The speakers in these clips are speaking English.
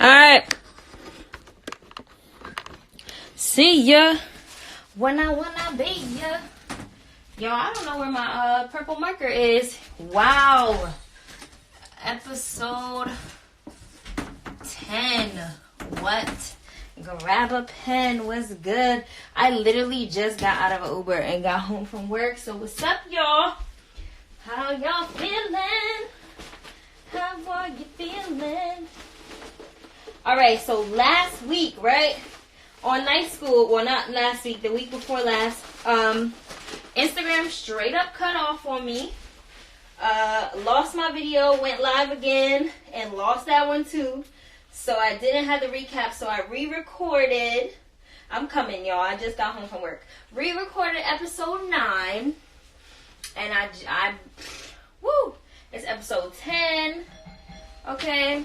Alright. See ya when I wanna be ya. Yo, I don't know where my purple marker is. Wow. Episode 10. What? Grab a pen. What's good? I literally just got out of an Uber and got home from work. So what's up, y'all? How y'all feeling? How are you feeling? Alright, so last week, right? On night school, well, not last week, the week before last, Instagram straight up cut off on me. Lost my video, went live again, and lost that one too. So I didn't have the recap, so I re-recorded. I'm coming, y'all. I just got home from work. Re-recorded episode 9. And woo! It's episode 10. Okay.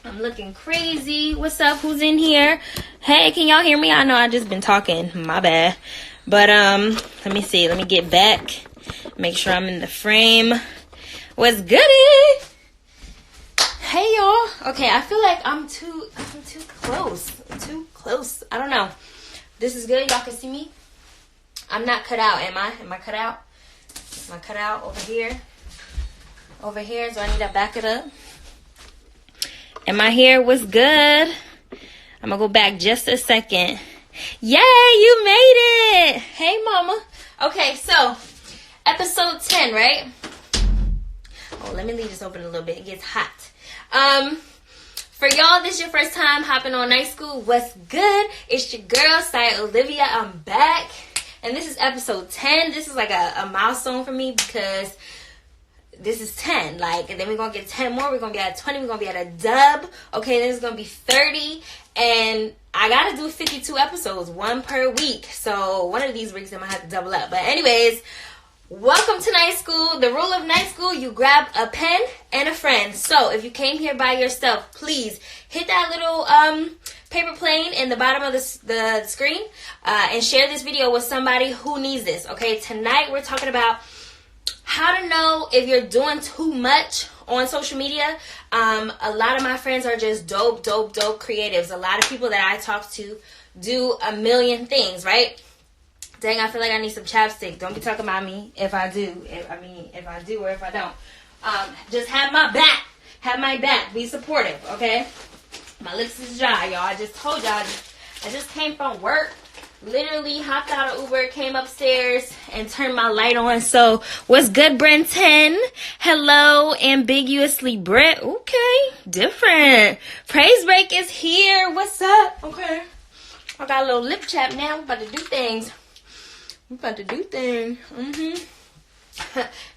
I'm looking crazy. What's up? Who's in here? Hey, can y'all hear me? I know I just been talking. My bad. But, let me see. Let me get back. Make sure I'm in the frame. What's goody? Hey, y'all. Okay, I feel like I'm too close. Too close. I don't know. This is good. Y'all can see me? I'm not cut out, am I? Am I cut out? Am I cut out over here? Over here, so I need to back it up. Am I here? What's good? I'm gonna go back just a second. Yay, you made it! Hey, mama. Okay, so episode 10, right? Oh, let me leave this open a little bit. It gets hot. For y'all, this is your first time hopping on night school. What's good? It's your girl, Olivia. I'm back, and this is episode 10. This is like a milestone for me because this is 10, like, and then we're gonna get 10 more. We're gonna be at 20. We're gonna be at a dub. Okay, then it's gonna be 30, and I gotta do 52 episodes, one per week. So one of these weeks I'm gonna have to double up. But anyways, welcome to night school. The rule of night school: you grab a pen and a friend. So if you came here by yourself, please hit that little paper plane in the bottom of the screen and share this video with somebody who needs this. Okay, tonight we're talking about how to know if you're doing too much on social media. A lot of my friends are just dope creatives. A lot of people that I talk to do a million things, right? Dang, I feel like I need some chapstick. Don't be talking about me if I do. If I do or if I don't. Just have my back. Have my back. Be supportive, okay? My lips is dry, y'all. I just told y'all. I just came from work. Literally hopped out of Uber, came upstairs, and turned my light on. So, what's good, Brenton? Hello, ambiguously Brett. Okay, different. Praise Break is here. What's up? Okay. I got a little lip chap now. I'm about to do things.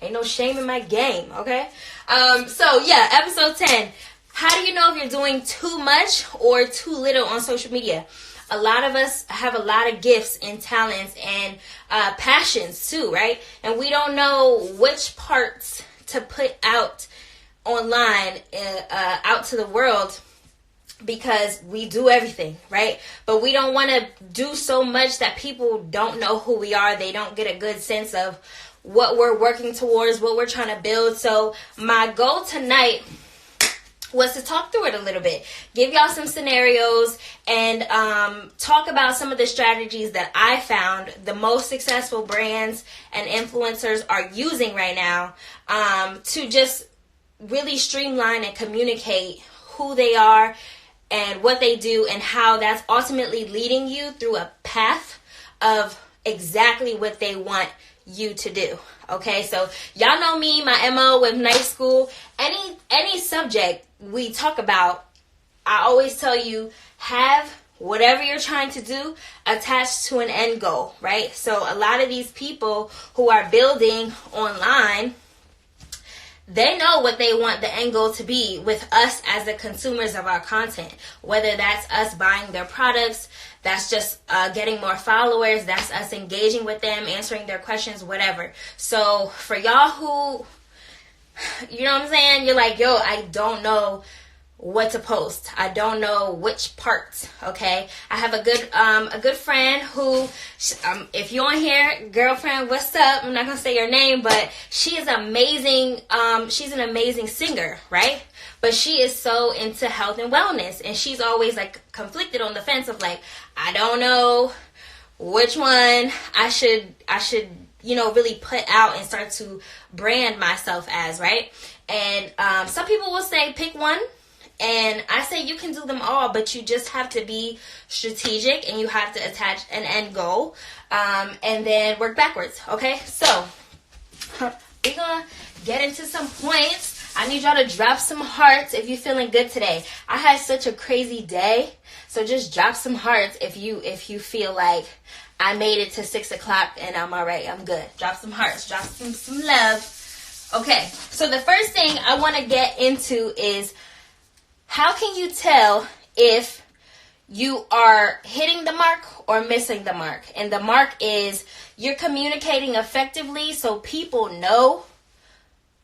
Ain't no shame in my game, okay? So, yeah, episode 10. How do you know if you're doing too much or too little on social media? A lot of us have a lot of gifts and talents and passions too, right? And we don't know which parts to put out online, out to the world, because we do everything, right? But we don't want to do so much that people don't know who we are. They don't get a good sense of what we're working towards, what we're trying to build. So my goal tonight was to talk through it a little bit, give y'all some scenarios, and talk about some of the strategies that I found the most successful brands and influencers are using right now to just really streamline and communicate who they are and what they do, and how that's ultimately leading you through a path of exactly what they want you to do. Okay, so y'all know me, my MO with night school. Any subject we talk about, I always tell you, have whatever you're trying to do attached to an end goal, right? So a lot of these people who are building online, they know what they want the end goal to be with us as the consumers of our content. Whether that's us buying their products, that's just getting more followers, that's us engaging with them, answering their questions, whatever. So for y'all who, you know what I'm saying? You're like, yo, I don't know what to post. I don't know which parts, okay? I have a good friend who, if you're on here, girlfriend, what's up? I'm not going to say your name, but she is amazing. She's an amazing singer, right? but she is so into health and wellness, and she's always like conflicted on the fence of like, I don't know which one I should really put out and start to brand myself as, right? And some people will say pick one, and I say you can do them all, but you just have to be strategic and you have to attach an end goal, and then work backwards. Okay, so we're gonna get into some points. I need y'all to drop some hearts if you're feeling good today. I had such a crazy day, so just drop some hearts if you feel like I made it to 6 o'clock and I'm all right. I'm good. Drop some hearts. Drop some love. Okay, so the first thing I want to get into is, how can you tell if you are hitting the mark or missing the mark? And the mark is you're communicating effectively so people know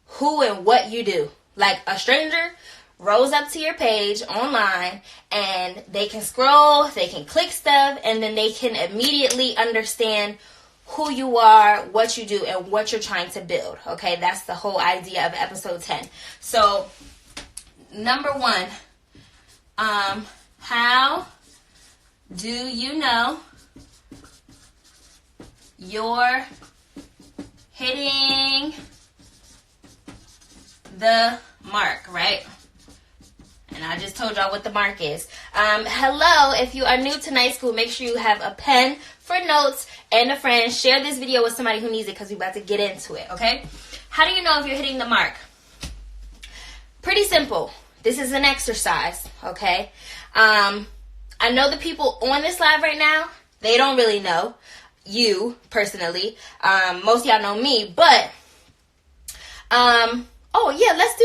who and what you do. Like a stranger rolls up to your page online and they can scroll, they can click stuff, and then they can immediately understand who you are, what you do, and what you're trying to build. Okay, that's the whole idea of episode 10. So, number 1, how do you know you're hitting the mark, right? And I just told y'all what the mark is. Hello, if you are new to night school, make sure you have a pen for notes and a friend. Share this video with somebody who needs it because we're about to get into it, okay? How do you know if you're hitting the mark? Pretty simple. This is an exercise, okay? I know the people on this live right now, they don't really know you personally. Most of y'all know me, but oh, yeah, let's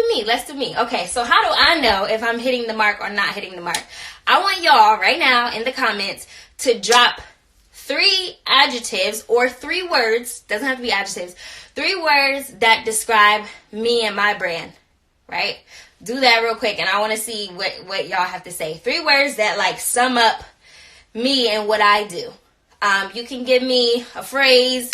do me. Okay, so how do I know if I'm hitting the mark or not hitting the mark? I want y'all right now in the comments to drop 3 adjectives or 3 words, doesn't have to be adjectives, 3 words that describe me and my brand, right? Do that real quick, and I want to see what y'all have to say. 3 words that, like, sum up me and what I do. You can give me a phrase,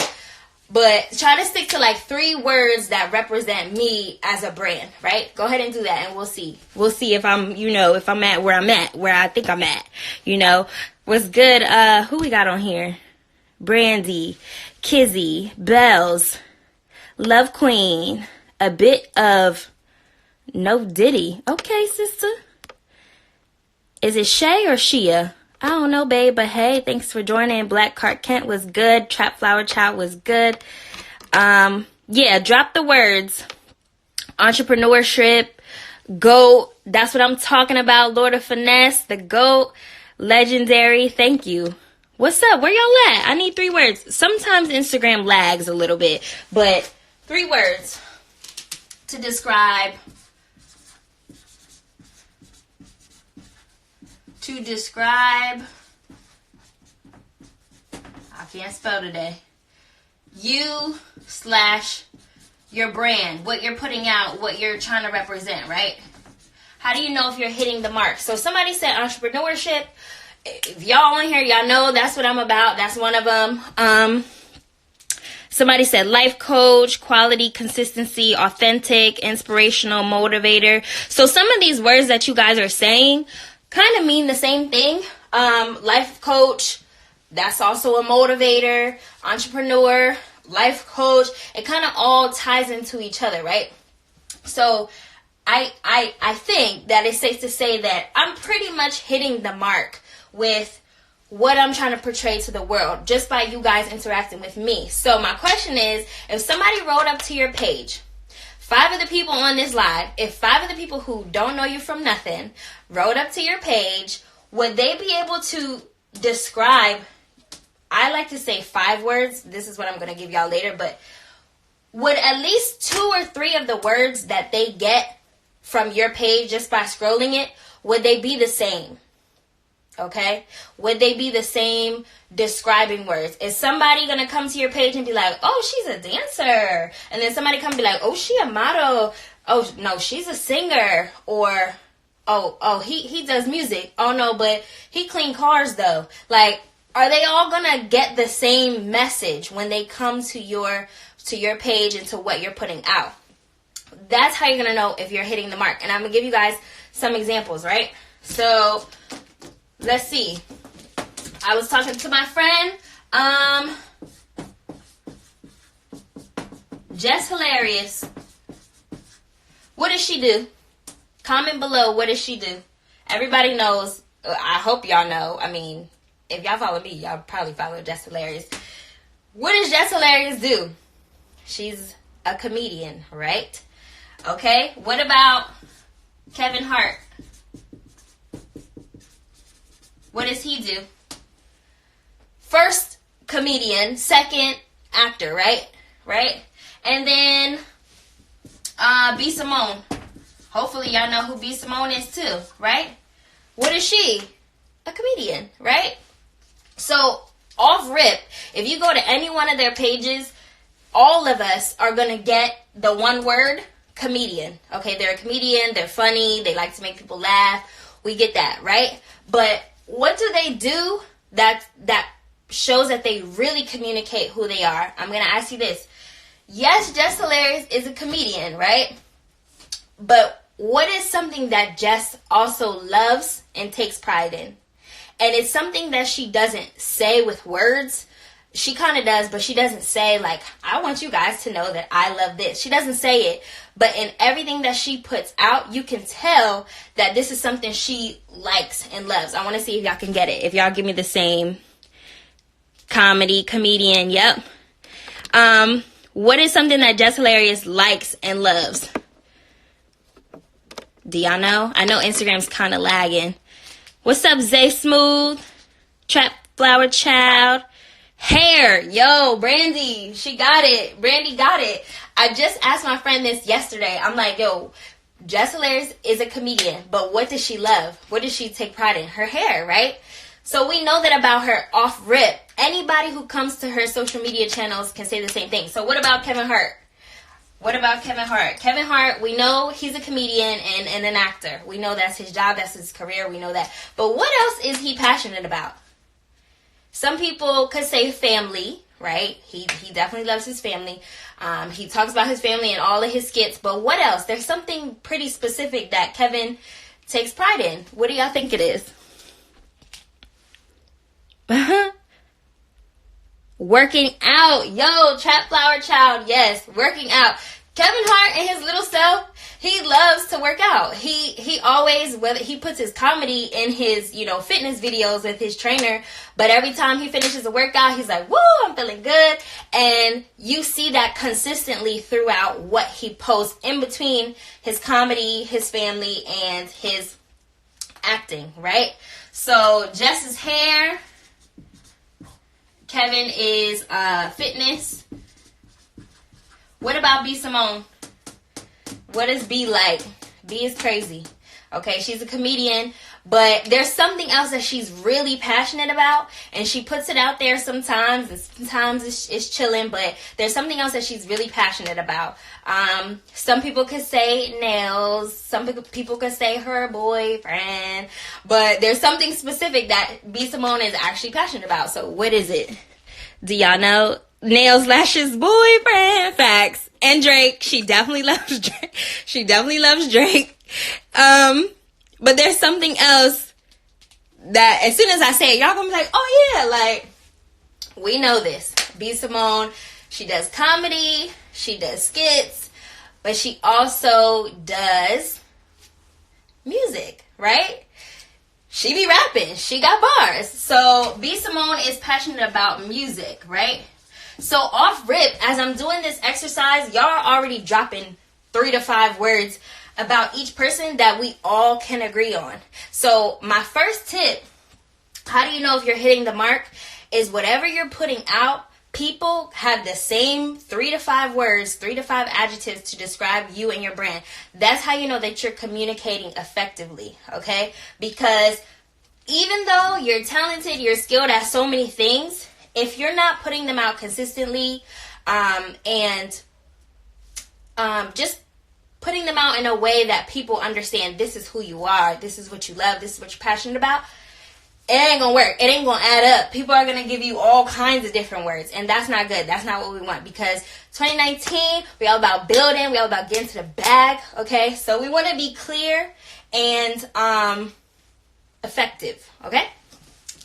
but try to stick to like 3 words that represent me as a brand, right? Go ahead and do that, and we'll see. We'll see if I'm, if I'm at, where I think I'm at, What's good? Who we got on here? Brandy, Kizzy, Bells, Love Queen, a bit of No Diddy. Okay, sister. Is it Shay or Shia? I don't know, babe, but hey, thanks for joining. Black Cart Kent was good. Trap Flower Child was good. Yeah, drop the words. Entrepreneurship, GOAT, that's what I'm talking about. Lord of Finesse, the GOAT, legendary, thank you. What's up? Where y'all at? I need 3 words. Sometimes Instagram lags a little bit, but 3 words to describe I can't spell today. You/your brand, what you're putting out, what you're trying to represent, right? How do you know if you're hitting the mark? So somebody said entrepreneurship. If y'all on here, y'all know that's what I'm about. That's one of them. Somebody said life coach, quality, consistency, authentic, inspirational, motivator. So some of these words that you guys are saying kind of mean the same thing. Life coach, that's also a motivator. Entrepreneur, life coach, it kind of all ties into each other, right? So I think that it's safe to say that I'm pretty much hitting the mark with what I'm trying to portray to the world just by you guys interacting with me. So my question is, if somebody rolled up to your page, 5 of the people on this live, if 5 of the people who don't know you from nothing rolled up to your page, would they be able to describe, I like to say 5 words, this is what I'm going to give y'all later, but would at least 2 or 3 of the words that they get from your page just by scrolling it, would they be the same? Okay? Would they be the same describing words? Is somebody going to come to your page and be like, oh, she's a dancer? And then somebody come and be like, oh, she a model? Oh, no, she's a singer. Or, oh, he does music. Oh, no, but he clean cars, though. Like, are they all going to get the same message when they come to your page and to what you're putting out? That's how you're going to know if you're hitting the mark. And I'm going to give you guys some examples, right? So, let's see. I was talking to my friend, Jess Hilarious. What does she do? Comment below, what does she do? Everybody knows. I hope y'all know. I mean, if y'all follow me, y'all probably follow Jess Hilarious. What does Jess Hilarious do? She's a comedian, right? Okay. What about Kevin Hart? What does he do? First, comedian. Second, actor, right? Right? And then, B. Simone. Hopefully y'all know who B. Simone is too, right? What is she? A comedian, right? So, off rip, if you go to any one of their pages, all of us are going to get the one word, comedian. Okay, they're a comedian, they're funny, they like to make people laugh. We get that, right? But what do they do that shows that they really communicate who they are? I'm going to ask you this. Yes, Jess Hilarious is a comedian, right? But what is something that Jess also loves and takes pride in? And it's something that she doesn't say with words. She kind of does, but she doesn't say, like, I want you guys to know that I love this. She doesn't say it. But in everything that she puts out, you can tell that this is something she likes and loves. I want to see if y'all can get it. If y'all give me the same comedian, yep. What is something that Jess Hilarious likes and loves? Do y'all know? I know Instagram's kind of lagging. What's up, Zay Smooth? Trap Flower Child. Hair. Yo, Brandy. She got it. Brandy got it. I just asked my friend this yesterday. I'm like, yo, Jess Hilarious is a comedian, but what does she love? What does she take pride in? Her hair, right? So we know that about her off rip. Anybody who comes to her social media channels can say the same thing. So what about Kevin Hart? What about Kevin Hart? Kevin Hart, we know he's a comedian and an actor. We know that's his job, that's his career, we know that. But what else is he passionate about? Some people could say family, right? He definitely loves his family. He talks about his family in all of his skits. But what else? There's something pretty specific that Kevin takes pride in. What do y'all think it is? Working out. Yo, Trap Flower Child. Yes, working out. Kevin Hart and his little self, he loves to work out. He always, whether he puts his comedy in his, fitness videos with his trainer, but every time he finishes a workout, he's like, woo, I'm feeling good. And you see that consistently throughout what he posts in between his comedy, his family, and his acting, right? So Jess's hair, Kevin is fitness. What about B. Simone? What is B like? B is crazy. Okay, she's a comedian, but there's something else that she's really passionate about, and she puts it out there sometimes, and sometimes it's chilling, but there's something else that she's really passionate about. Some people could say nails, some people could say her boyfriend, but there's something specific that B. Simone is actually passionate about. So what is it? Do y'all know? Nails, lashes, boyfriend. Facts. And Drake. She definitely loves Drake. She definitely loves Drake. But there's something else that as soon as I say it, y'all gonna be like, oh yeah, like, we know this. B. Simone, she does comedy, she does skits, but she also does music, right? She be rapping. She got bars. So B. Simone is passionate about music, right? So off rip, as I'm doing this exercise, y'all are already dropping 3 to 5 words about each person that we all can agree on. So my first tip, how do you know if you're hitting the mark, is whatever you're putting out, people have the same 3 to 5 words, 3 to 5 adjectives to describe you and your brand. That's how you know that you're communicating effectively, okay? Because even though you're talented, you're skilled at so many things, if you're not putting them out consistently and just putting them out in a way that people understand this is who you are, this is what you love, this is what you're passionate about, it ain't gonna work. It ain't gonna add up. People are gonna give you all kinds of different words, and that's not good. That's not what we want, because 2019, we all about building. We all about getting to the bag. Okay, so we want to be clear and effective. Okay,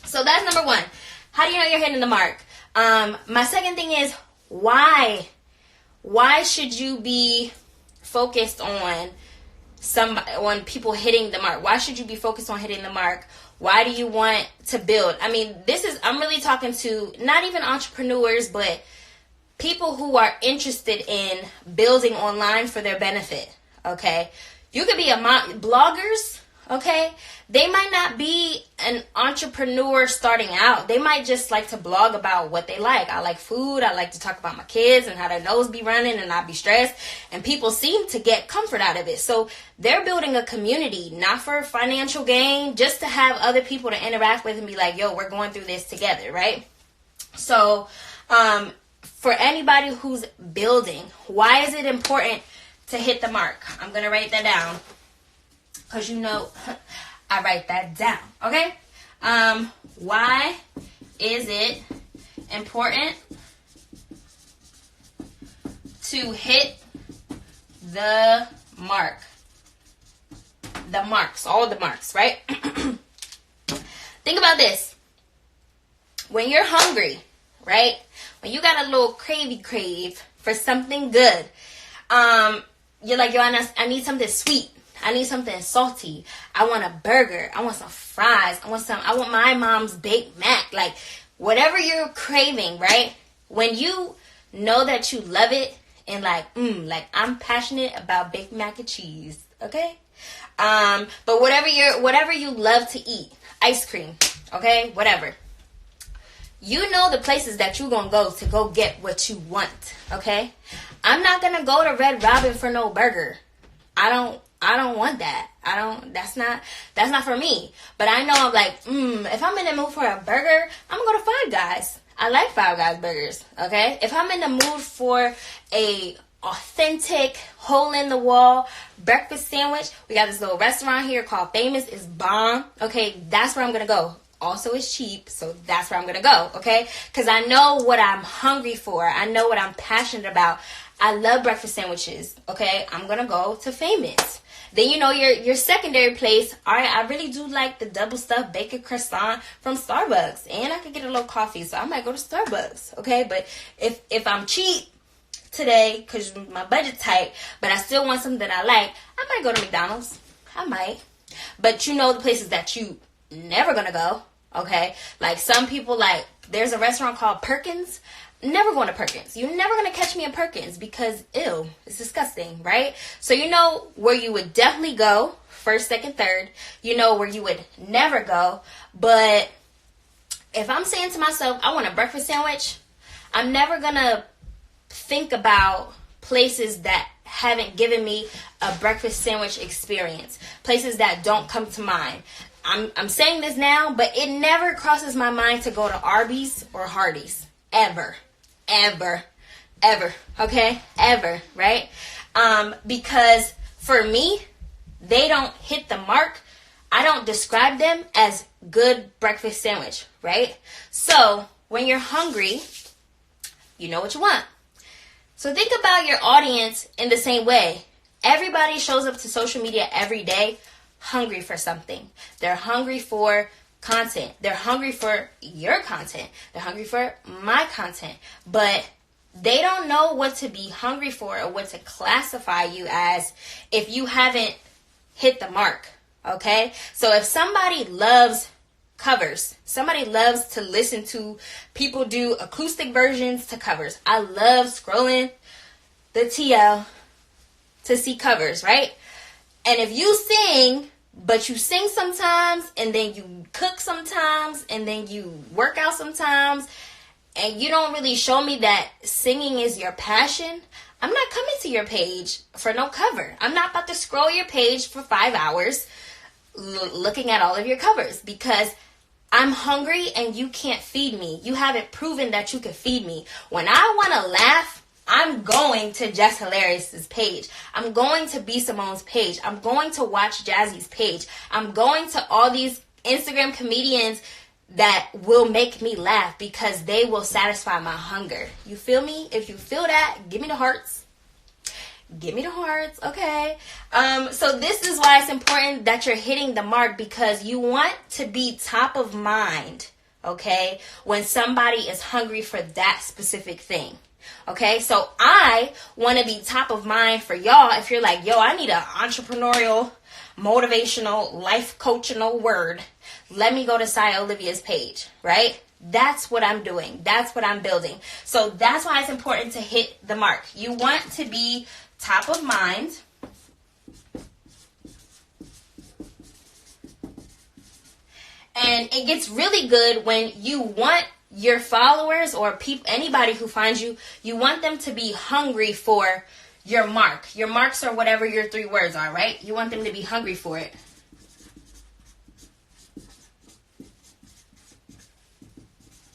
so that's number one. How do you know you're hitting the mark? My second thing is why. Why should you be focused on people hitting the mark? Why should you be focused on hitting the mark? Why do you want to build? I mean, I'm really talking to not even entrepreneurs, but people who are interested in building online for their benefit. Okay, you could be bloggers. Okay, they might not be an entrepreneur starting out. They might just like to blog about what they like. I like food. I like to talk about my kids and how their nose be running and not be stressed. And people seem to get comfort out of it. So they're building a community, not for financial gain, just to have other people to interact with and be like, yo, we're going through this together, right? So for anybody who's building, why is it important to hit the mark? I'm going to write that down. Because I write that down, okay? Why is it important to hit the mark? The marks, all the marks, right? Think about this. When you're hungry, right? When you got a little crave for something good, you're like, yo, I need something sweet. I need something salty. I want a burger. I want some fries. I want my mom's baked mac. Like, whatever you're craving, right? When you know that you love it and like I'm passionate about baked mac and cheese, okay? But whatever you love to eat, ice cream, okay? Whatever. You know the places that you're going to go get what you want, okay? I'm not going to go to Red Robin for no burger. I don't want that. That's not for me. But I know I'm like, if I'm in the mood for a burger, I'm going to go to Five Guys. I like Five Guys burgers, okay? If I'm in the mood for a authentic, hole-in-the-wall breakfast sandwich, we got this little restaurant here called Famous. It's bomb, okay? That's where I'm going to go. Also, it's cheap, so that's where I'm going to go, okay? Because I know what I'm hungry for. I know what I'm passionate about. I love breakfast sandwiches, okay? I'm going to go to Famous. Then your secondary place. All right, I really do like the double stuffed bacon croissant from Starbucks, and I could get a little coffee, so I might go to Starbucks. Okay, but if I'm cheap today because my budget tight, but I still want something that I like, I might go to McDonald's. I might, but the places that you never gonna go. Okay, like some people there's a restaurant called Perkins. Never going to Perkins. You're never going to catch me in Perkins because, ew, it's disgusting, right? So where you would definitely go, first, second, third. Where you would never go. But if I'm saying to myself, I want a breakfast sandwich, I'm never going to think about places that haven't given me a breakfast sandwich experience. Places that don't come to mind. I'm saying this now, but it never crosses my mind to go to Arby's or Hardee's. Ever, okay? Ever, right? Because for me, they don't hit the mark. I don't describe them as good breakfast sandwich, right? So when you're hungry, you know what you want. So think about your audience in the same way. Everybody shows up to social media every day hungry for something. They're hungry for content. They're hungry for your content. They're hungry for my content. But they don't know what to be hungry for or what to classify you as if you haven't hit the mark. Okay? So if somebody loves covers, somebody loves to listen to people do acoustic versions to covers. I love scrolling the TL to see covers, right? And if you sing, but you sing sometimes, and then you cook sometimes, and then you work out sometimes, and you don't really show me that singing is your passion, I'm not coming to your page for no cover. I'm not about to scroll your page for 5 hours looking at all of your covers because I'm hungry and you can't feed me. You haven't proven that you can feed me. When I want to laugh, I'm going to Jess Hilarious's page. I'm going to B Simone's page. I'm going to watch Jazzy's page. I'm going to all these Instagram comedians that will make me laugh because they will satisfy my hunger. You feel me? If you feel that, give me the hearts. Give me the hearts, okay? So this is why it's important that you're hitting the mark, because you want to be top of mind, okay, when somebody is hungry for that specific thing. Okay, so I want to be top of mind for y'all. If you're like, yo, I need an entrepreneurial, motivational, life coaching word, let me go to Olivia's page, right? That's what I'm doing. That's what I'm building. So that's why it's important to hit the mark. You want to be top of mind. And it gets really good when you want your followers or people, anybody who finds you, you want them to be hungry for your mark. Your marks are whatever your 3 words are, right? You want them to be hungry for it.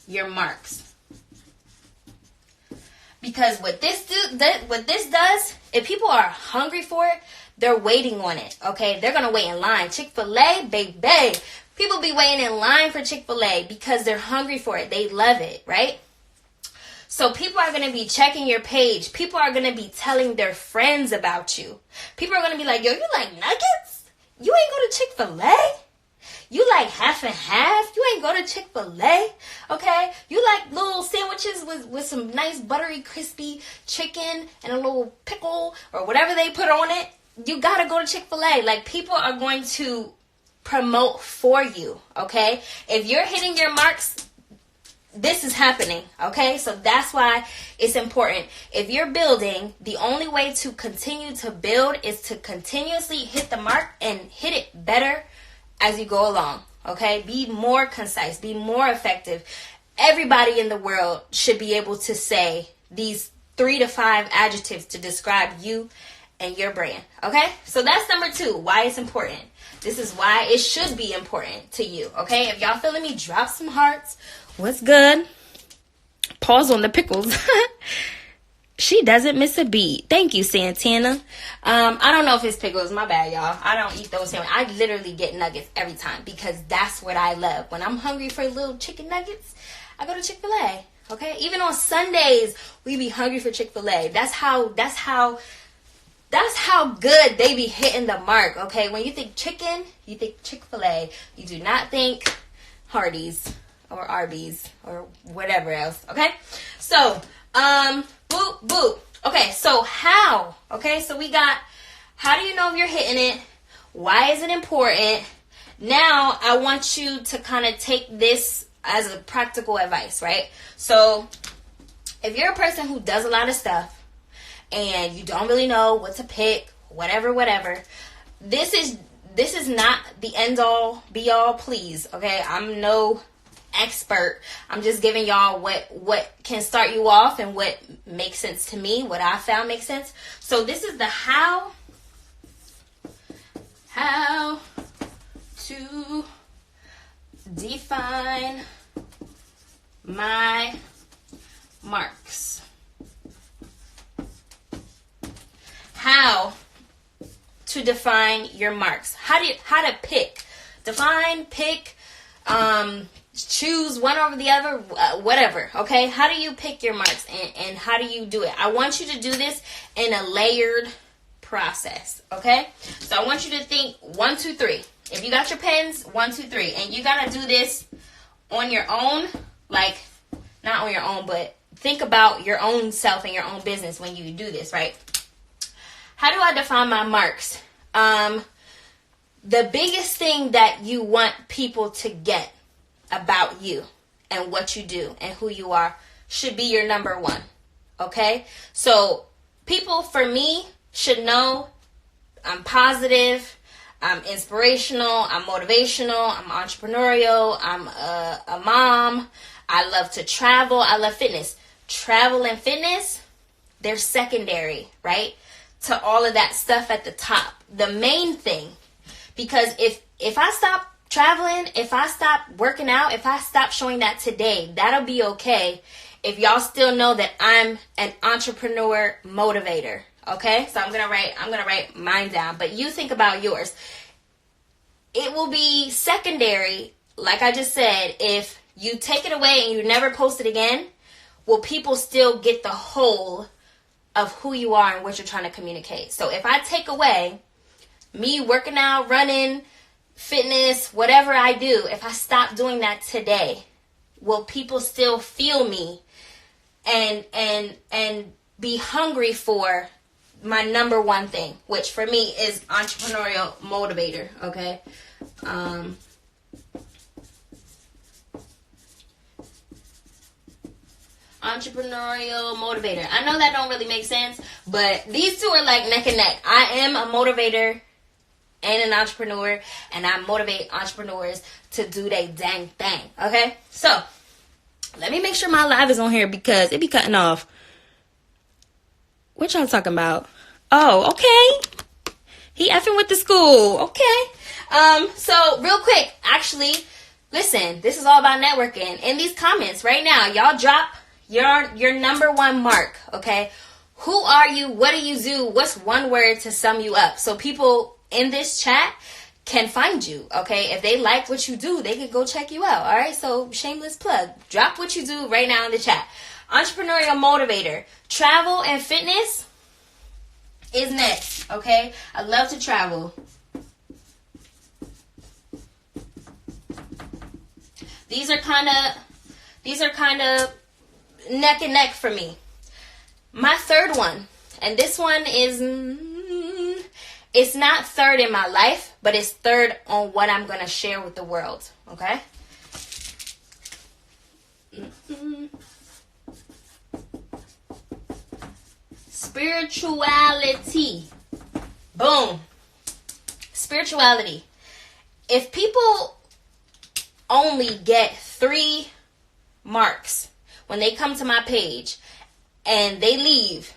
Your marks. Because what this does, if people are hungry for it, they're waiting on it, okay? They're going to wait in line. Chick-fil-A, baby. People be waiting in line for Chick-fil-A because they're hungry for it. They love it, right? So people are going to be checking your page. People are going to be telling their friends about you. People are going to be like, yo, you like nuggets? You ain't go to Chick-fil-A? You like half and half? You ain't go to Chick-fil-A? Okay? You like little sandwiches with some nice buttery crispy chicken and a little pickle or whatever they put on it? You got to go to Chick-fil-A. Like, people are going to promote for you, okay? If you're hitting your marks, this is happening, okay? So that's why it's important. If you're building, the only way to continue to build is to continuously hit the mark and hit it better as you go along, okay? Be more concise, be more effective. Everybody in the world should be able to say these 3 to 5 adjectives to describe you and your brand, okay? So that's number 2, why it's important. This is why it should be important to you, okay? If y'all feeling me, drop some hearts. What's good? Pause on the pickles. She doesn't miss a beat. Thank you, Santana. I don't know if it's pickles. My bad, y'all. I don't eat those sandwiches. I literally get nuggets every time because that's what I love. When I'm hungry for little chicken nuggets, I go to Chick-fil-A, okay? Even on Sundays, we be hungry for Chick-fil-A. That's how good they be hitting the mark, okay? When you think chicken, you think Chick-fil-A. You do not think Hardee's or Arby's or whatever else, okay? So, boop, boop. Okay, so how? Okay, so we got, how do you know if you're hitting it? Why is it important? Now, I want you to kind of take this as a practical advice, right? So, if you're a person who does a lot of stuff, and you don't really know what to pick, whatever, this is not the end all be all, please, okay? I'm no expert. I'm just giving y'all what can start you off and what makes sense to me, what I found makes sense. So this is the how to define my marks. How to define your marks. How to pick, define, pick, choose one over the other, whatever. Okay, how do you pick your marks and how do you do it? I want you to do this in a layered process. Okay, so I want you to think 1, 2, 3. If you got your pens, 1, 2, 3, and you gotta do this on your own, like not on your own, but think about your own self and your own business when you do this, right? How do I define my marks? The biggest thing that you want people to get about you and what you do and who you are should be your number 1. Okay? So people, for me, should know I'm positive, I'm inspirational, I'm motivational, I'm entrepreneurial, I'm a mom, I love to travel, I love fitness. Travel and fitness, they're secondary, right? To all of that stuff at the top. The main thing, because if I stop traveling, if I stop working out, if I stop showing that today, that'll be okay if y'all still know that I'm an entrepreneur motivator. Okay? So I'm gonna write mine down, but you think about yours. it will be secondary, like I just said, if you take it away and you never post it again, will people still get the whole of who you are and what you're trying to communicate? So if I take away me working out, running, fitness, whatever I do, if I stop doing that today, will people still feel me and be hungry for my number one thing, which for me is entrepreneurial motivator, okay? Entrepreneurial motivator. I know that don't really make sense, but these two are like neck and neck. I am a motivator and an entrepreneur, and I motivate entrepreneurs to do their dang thing, okay? So, let me make sure my live is on here because it be cutting off. What y'all talking about? Oh, okay. He effing with the school. Okay. So real quick, actually, listen, this is all about networking. In these comments right now, y'all drop your number one mark, okay? Who are you? What do you do? What's one word to sum you up? So people in this chat can find you, okay? If they like what you do, they can go check you out, all right? So shameless plug. Drop what you do right now in the chat. Entrepreneurial motivator. Travel and fitness is next, okay? I love to travel. These are kind of neck and neck for me. My third one, and this one is, it's not third in my life, but it's third on what I'm going to share with the world, okay? Spirituality. Boom. Spirituality. If people only get 3 marks when they come to my page and they leave,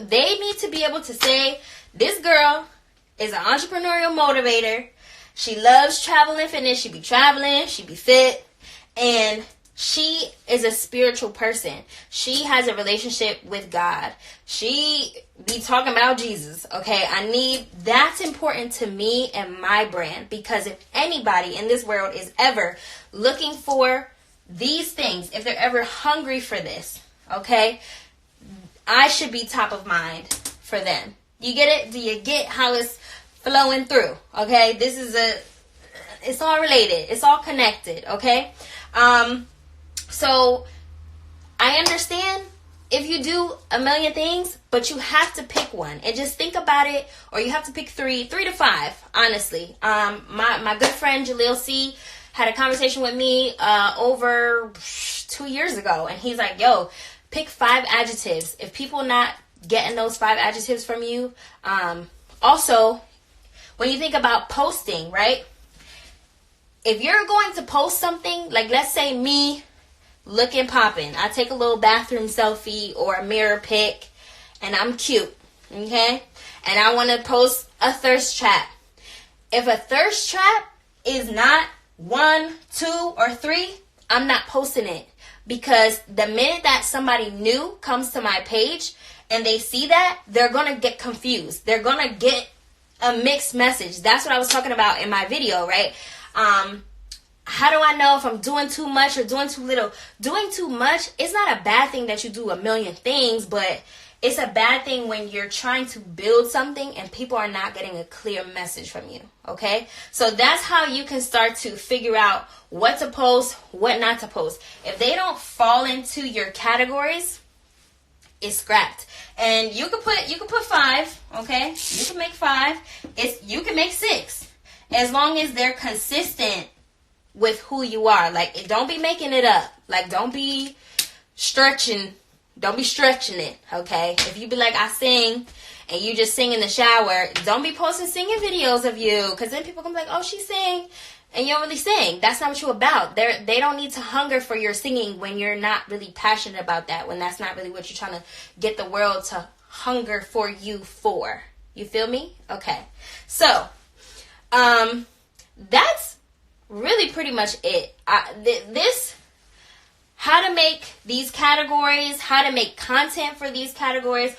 they need to be able to say, this girl is an entrepreneurial motivator. She loves travel and fitness. She be traveling. She be fit. And she is a spiritual person. She has a relationship with God. She be talking about Jesus. Okay, that's important to me and my brand, because if anybody in this world is ever looking for these things, if they're ever hungry for this, okay, I should be top of mind for them. You get it? Do you get how it's flowing through? Okay, it's all related. It's all connected. Okay. So I understand if you do a million things, but you have to pick one and just think about it, or you have to pick 3 to 5, honestly. My good friend Jaleel C had a conversation with me over 2 years ago, and he's like, yo, pick 5 adjectives. If people not getting those 5 adjectives from you, also, when you think about posting, right? If you're going to post something, like let's say me looking popping, I take a little bathroom selfie or a mirror pic, and I'm cute, okay? And I want to post a thirst trap. If a thirst trap is not 1, 2, or 3, I'm not posting it, because the minute that somebody new comes to my page and they see that, they're going to get confused. They're going to get a mixed message. That's what I was talking about in my video, right? How do I know if I'm doing too much or doing too little? Doing too much, it's not a bad thing that you do a million things, but it's a bad thing when you're trying to build something and people are not getting a clear message from you, okay? So that's how you can start to figure out what to post, what not to post. If they don't fall into your categories, it's scrapped. And you can put 5, okay? You can make 5. You can make 6. As long as they're consistent with who you are. Like, don't be making it up. Like, don't be stretching it, okay? If you be like, I sing, and you just sing in the shower, don't be posting singing videos of you, because then people can be like, oh, she sing, and you don't really sing. That's not what you're about. They don't need to hunger for your singing when you're not really passionate about that, when that's not really what you're trying to get the world to hunger for you for. You feel me? Okay. So, that's really pretty much it. How to make these categories, how to make content for these categories,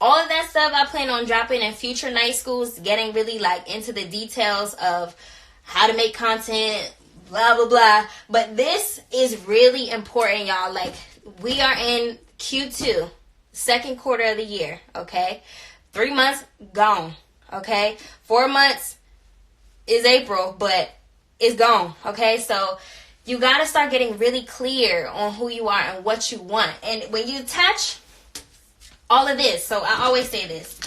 all of that stuff I plan on dropping in future night schools, getting really like into the details of how to make content, blah, blah, blah. But this is really important, y'all. Like, we are in Q2, second quarter of the year, okay? 3 months, gone, okay? 4 months is April, but it's gone, okay? So you got to start getting really clear on who you are and what you want. And when you attach all of this, so I always say this.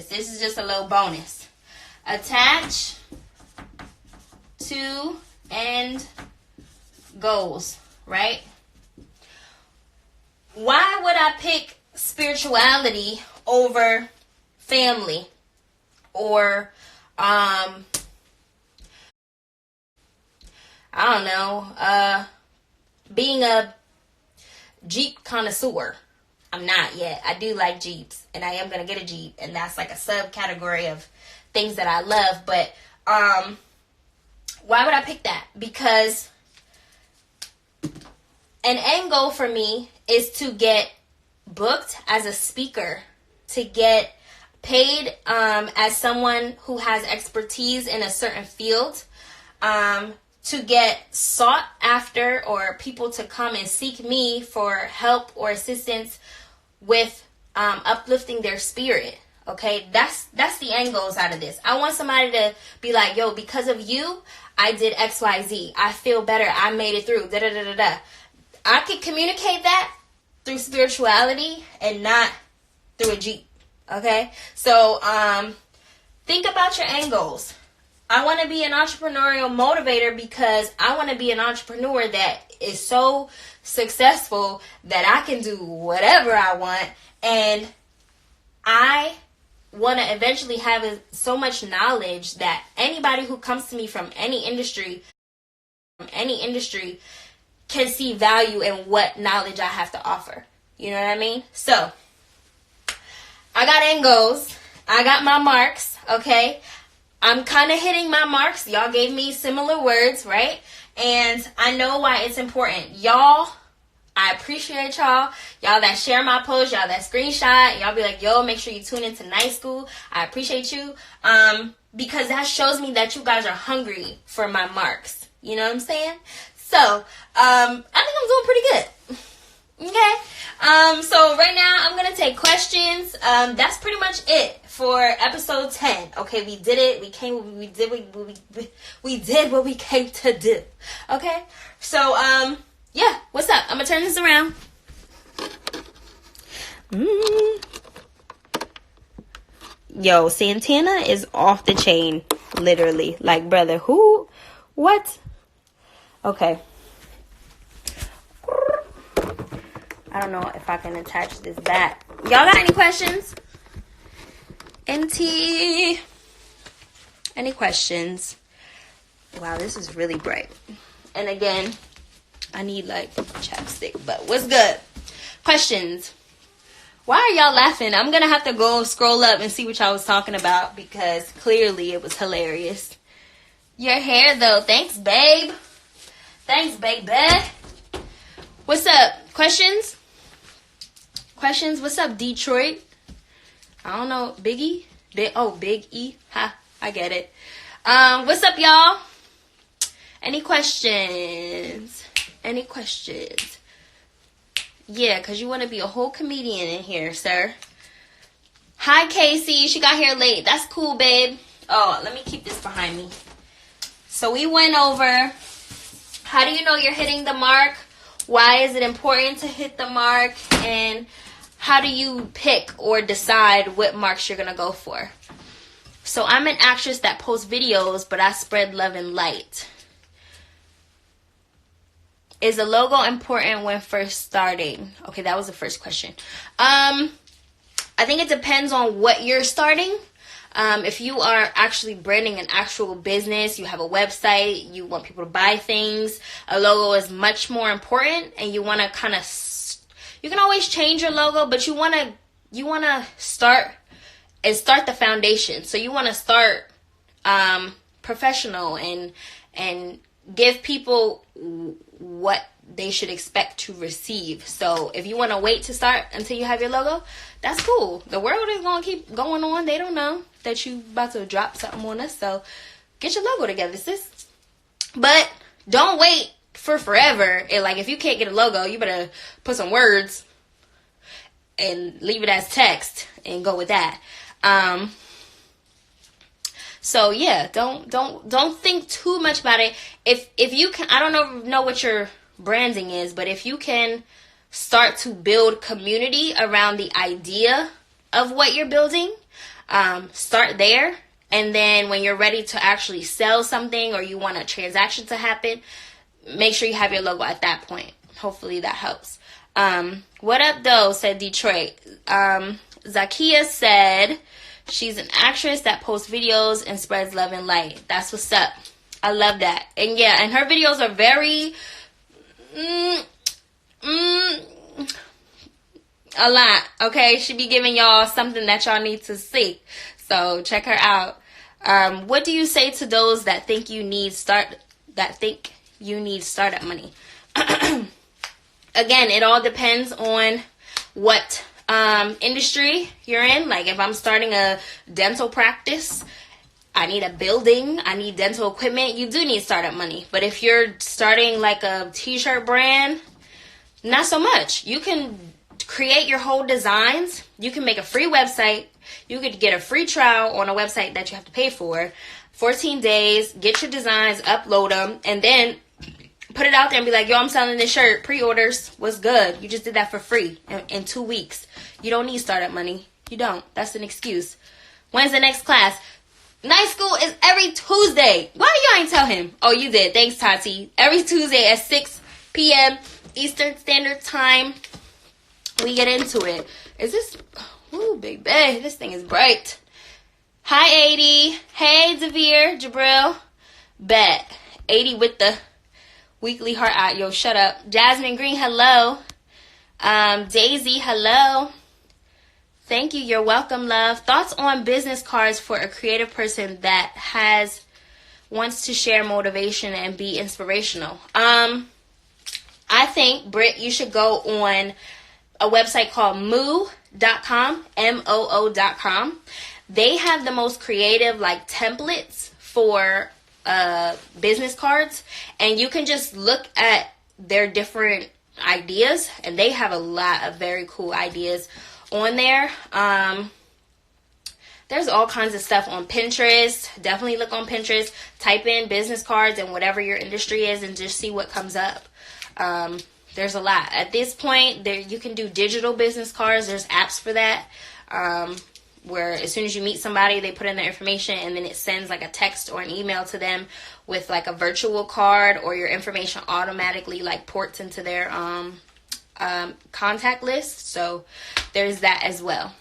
This is just a little bonus. Attach to end goals, right? Why would I pick spirituality over family or I don't know, being a Jeep connoisseur? I'm not yet. I do like Jeeps, and I am going to get a Jeep, and that's like a subcategory of things that I love. But why would I pick that? Because an end goal for me is to get booked as a speaker, to get paid as someone who has expertise in a certain field, to get sought after, or people to come and seek me for help or assistance with uplifting their spirit. Okay, that's the end goals out of this. I want somebody to be like, yo, because of you, I did XYZ. I feel better. I made it through. Da da da da da. I can communicate that through spirituality and not through a Jeep. Okay, so think about your end goals. I want to be an entrepreneurial motivator because I want to be an entrepreneur that is so successful that I can do whatever I want, and I want to eventually have so much knowledge that anybody who comes to me from any industry can see value in what knowledge I have to offer. You know what I mean? So I got end goals. I got my marks. Okay. I'm kind of hitting my marks. Y'all gave me similar words, right? And I know why it's important. Y'all, I appreciate y'all. Y'all that share my post, y'all that screenshot, y'all be like, yo, make sure you tune into night school. I appreciate you. Because that shows me that you guys are hungry for my marks. You know what I'm saying? So, I think I'm doing pretty good. Okay. So right now I'm going to take questions. That's pretty much it for episode 10. Okay, we did it. We did what we came to do. Okay? So, yeah, what's up? I'm going to turn this around. Yo, Santana is off the chain, literally. Like, brother, who? What? Okay. I don't know if I can attach this back. Y'all got any questions? NT? Any questions? Wow, this is really bright. And again, I need like chapstick, but what's good? Questions? Why are y'all laughing? I'm gonna have to go scroll up and see what y'all was talking about because clearly it was hilarious. Your hair though, thanks babe. Thanks baby. What's up? Questions? Questions? What's up, Detroit? I don't know. Biggie? Big E. Ha, I get it. What's up, y'all? Any questions? Any questions? Yeah, because you want to be a whole comedian in here, sir. Hi, Casey. She got here late. That's cool, babe. Oh, let me keep this behind me. So we went over how do you know you're hitting the mark? Why is it important to hit the mark? And how do you pick or decide what marks you're going to go for? So I'm an actress that posts videos, but I spread love and light. Is the logo important when first starting? Okay, that was the first question. I think it depends on what you're starting. If you are actually branding an actual business, you have a website, you want people to buy things, a logo is much more important, and you want to kind of, you can always change your logo, but you want to start the foundation. So you want to start professional and give people what they should expect to receive. So if you want to wait to start until you have your logo, that's cool. The world is going to keep going on. They don't know that you about to drop something on us. So get your logo together, sis. But don't wait for forever. And like, if you can't get a logo, you better put some words and leave it as text and go with that. So yeah, don't think too much about it. If you can, I don't know what your branding is, but if you can start to build community around the idea of what you're building, start there. And then when you're ready to actually sell something or you want a transaction to happen, make sure you have your logo at that point. Hopefully that helps. What up though, said Detroit. Zakia said she's an actress that posts videos and spreads love and light. That's what's up. I love that. And yeah, and her videos are very a lot. Okay, she be giving y'all something that y'all need to see. So check her out. What do you say to those that think you need startup money? Again, it all depends on what industry you're in. Like if I'm starting a dental practice, I need a building, I need dental equipment, you do need startup money. But if you're starting like a t-shirt brand, not so much. You can create your whole designs. You can make a free website. You could get a free trial on a website that you have to pay for. 14 days, get your designs, upload them, and then put it out there and be like, yo, I'm selling this shirt. Pre-orders. What's good? You just did that for free in 2 weeks. You don't need startup money. You don't. That's an excuse. When's the next class? Night school is every Tuesday. Why you ain't tell him? Oh, you did. Thanks, Tati. Every Tuesday at 6 p.m. Eastern Standard Time. We get into it. Is this... Ooh, baby. This thing is bright. Hi, 80. Hey, Devere. Jabril. Bet. 80 with the weekly heart out. Yo, shut up. Jasmine Green, hello. Daisy, hello. Thank you. You're welcome, love. Thoughts on business cards for a creative person that wants to share motivation and be inspirational? I think, Britt, you should go on a website called moo.com, MOO.com. They have the most creative like templates for business cards, and you can just look at their different ideas, and they have a lot of very cool ideas on there. There's all kinds of stuff on Pinterest. Definitely look on Pinterest, type in business cards and whatever your industry is, and just see what comes up. There's a lot at this point. There you can do digital business cards. There's apps for that, where as soon as you meet somebody, they put in their information and then it sends like a text or an email to them with like a virtual card, or your information automatically like ports into their contact list. So there's that as well.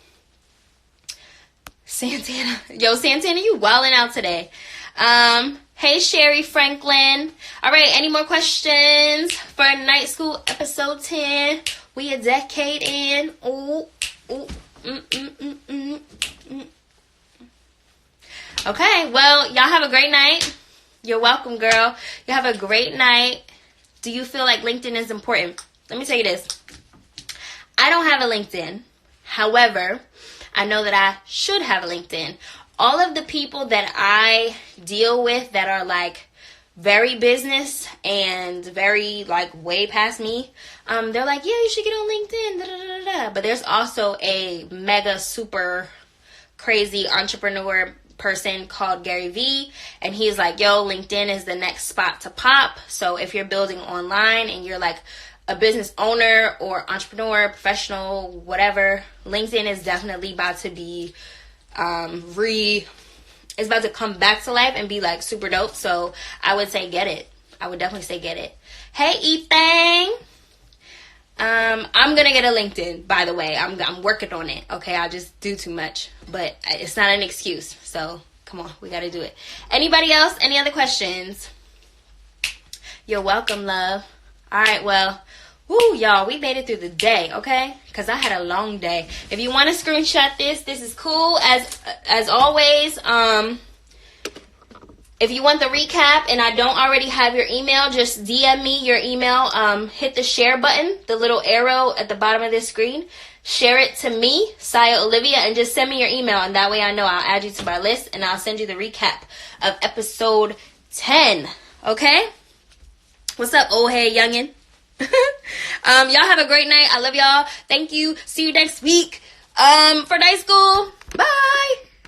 Santana, you wilding out today. Hey, Sherry Franklin. All right, any more questions for Night School episode 10? We a decade in. Okay, well, y'all have a great night. You're welcome, girl. You have a great night. Do you feel like LinkedIn is important? Let me tell you this. I don't have a LinkedIn. However, I know that I should have a LinkedIn. All of the people that I deal with that are like very business and very like way past me, they're like, yeah, you should get on LinkedIn. Da, da, da, da. But there's also a mega super crazy entrepreneur person called Gary Vee, and he's like, yo, LinkedIn is the next spot to pop. So if you're building online and you're like a business owner or entrepreneur, professional, whatever, LinkedIn is definitely about to be it's about to come back to life and be like super dope. So I would say get it. I would definitely say get it. Hey, Ethang. I'm gonna get a LinkedIn, by the way. I'm working on it. Okay, I just do too much, but it's not an excuse. So come on, we gotta do it. Anybody else? Any other questions? You're welcome, love. All right, well, woo, y'all, we made it through the day, okay? Because I had a long day. If you want to screenshot this is cool. As always, If you want the recap and I don't already have your email, just DM me your email. Hit the share button, the little arrow at the bottom of this screen. Share it to me, Saya Olivia, and just send me your email. And that way I know I'll add you to my list and I'll send you the recap of episode 10. Okay? What's up, old head youngin'? Y'all have a great night. I love y'all. Thank you. See you next week. For night school. Bye.